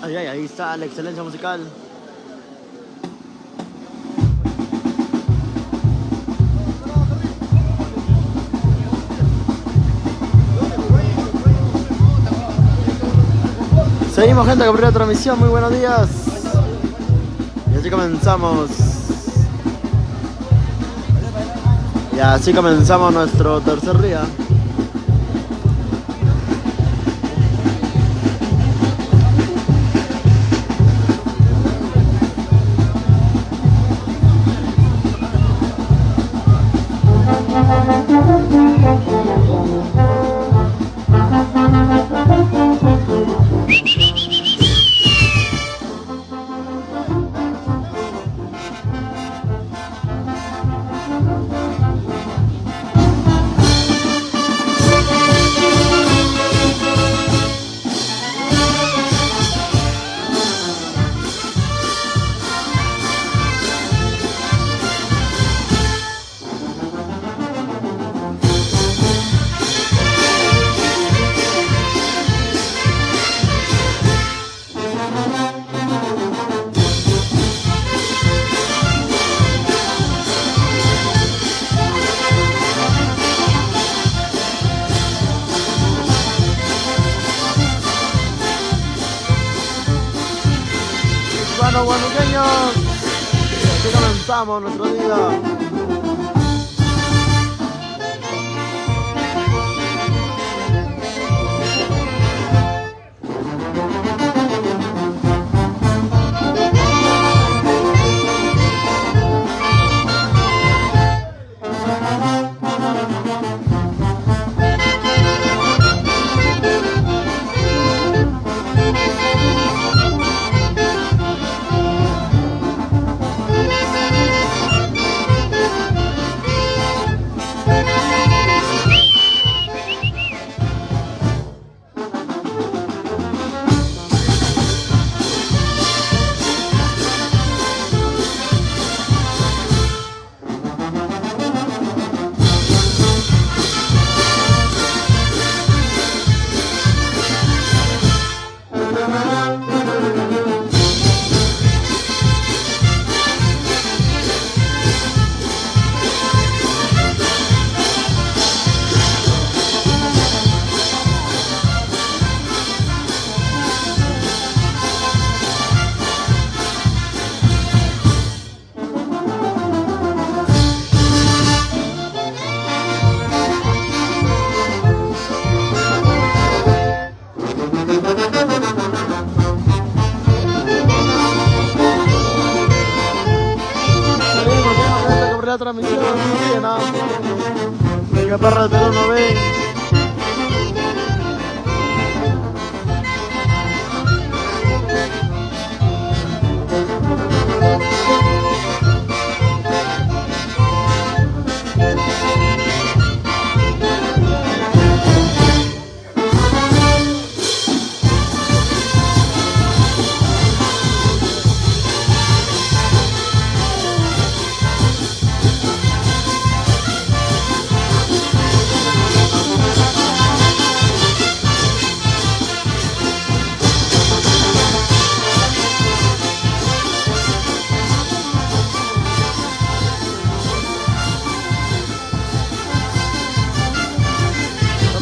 Ay, ay, ahí está la excelencia musical. Seguimos, gente, con primera transmisión. Muy buenos días. Y así comenzamos. Y así comenzamos nuestro tercer día. Bueno, guanuqueños, así comenzamos nuestro día. La transmisión, no tiene nada. Venga, perra de Perú, no ven.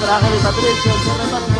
Ángel y Patricio, el reparto.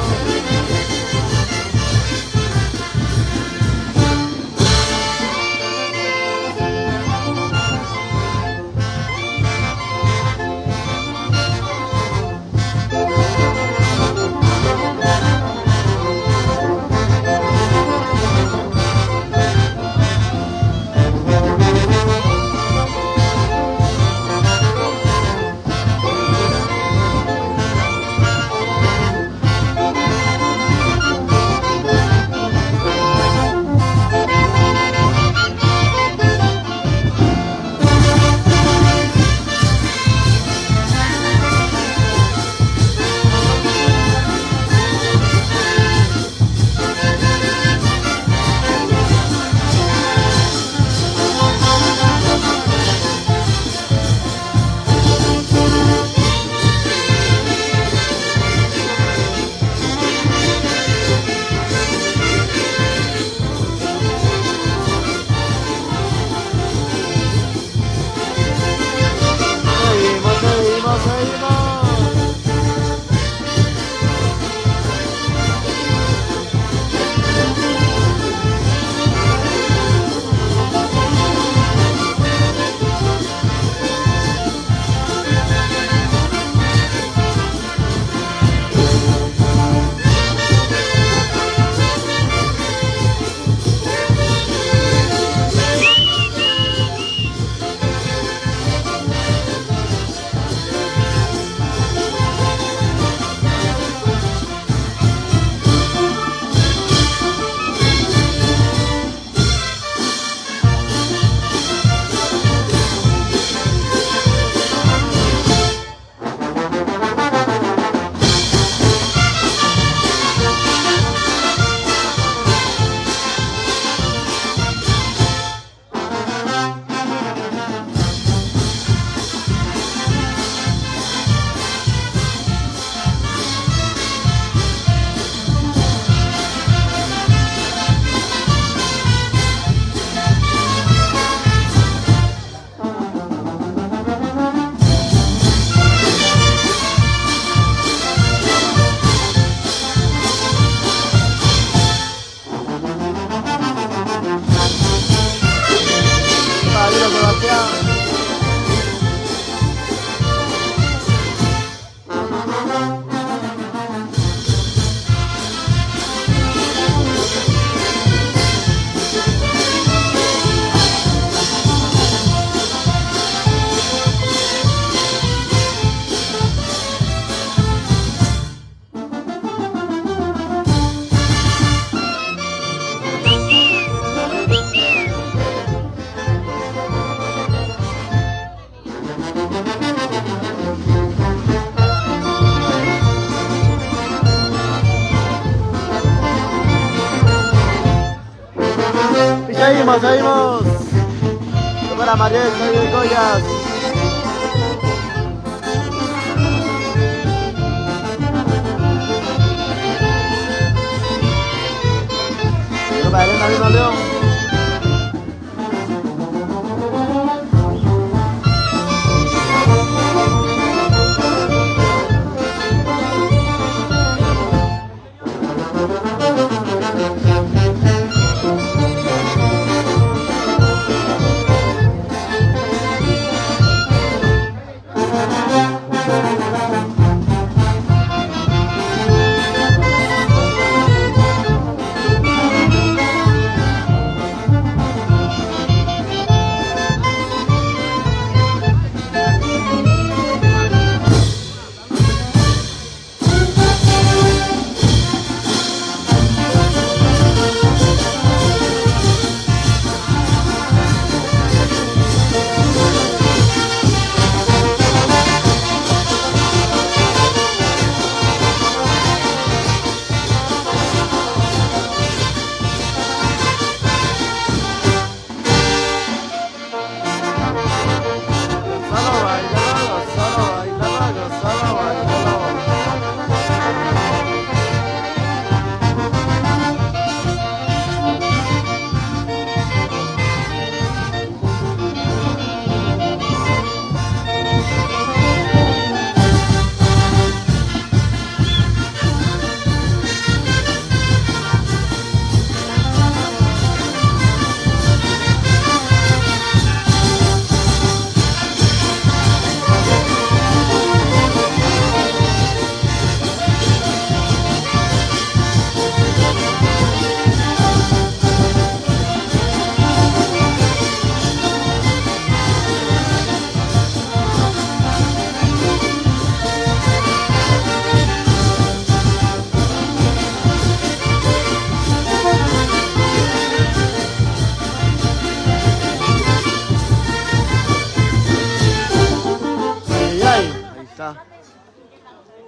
Seguimos, seguimos. Para Mariel, de Goyas. Para Elena Vino León.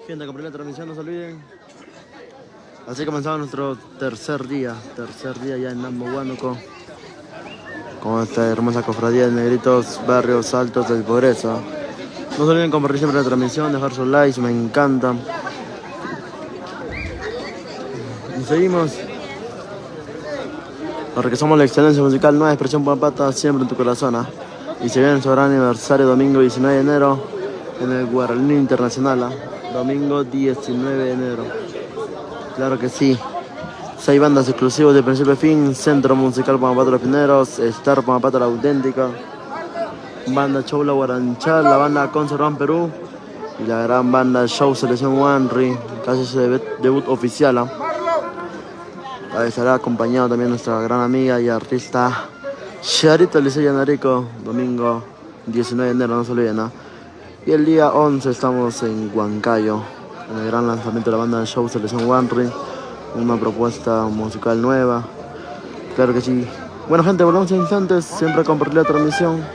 Gente, compré la transmisión, no se olviden. Así comenzamos nuestro tercer día ya en Nambo, Huánuco, con esta hermosa cofradía de negritos, barrios altos del Pobreza. No se olviden compartir siempre la transmisión, dejar sus likes, me encanta. Y seguimos. Porque somos la excelencia musical, nueva expresión Pampata, siempre en tu corazón. Y se viene su gran aniversario, domingo 19 de enero, en el Guaralini Internacional. Domingo 19 de enero. Claro que sí. 6 bandas exclusivas de principio a fin. Centro Musical Pampata Los Pineros, Star Pampata La Auténtica, Banda Show La Guaranchal, la banda Conservan Perú y la gran banda Show Selección Wanri, casi su debut oficial. Ahí estará acompañado también nuestra gran amiga y artista Charito Licey Narico. Domingo 19 de enero, no se olviden. Y el día 11 estamos en Huancayo, en el gran lanzamiento de la banda Show Selección Wanri, una propuesta musical nueva. Claro que sí. Bueno gente, volvemos en instantes, siempre a compartir la transmisión.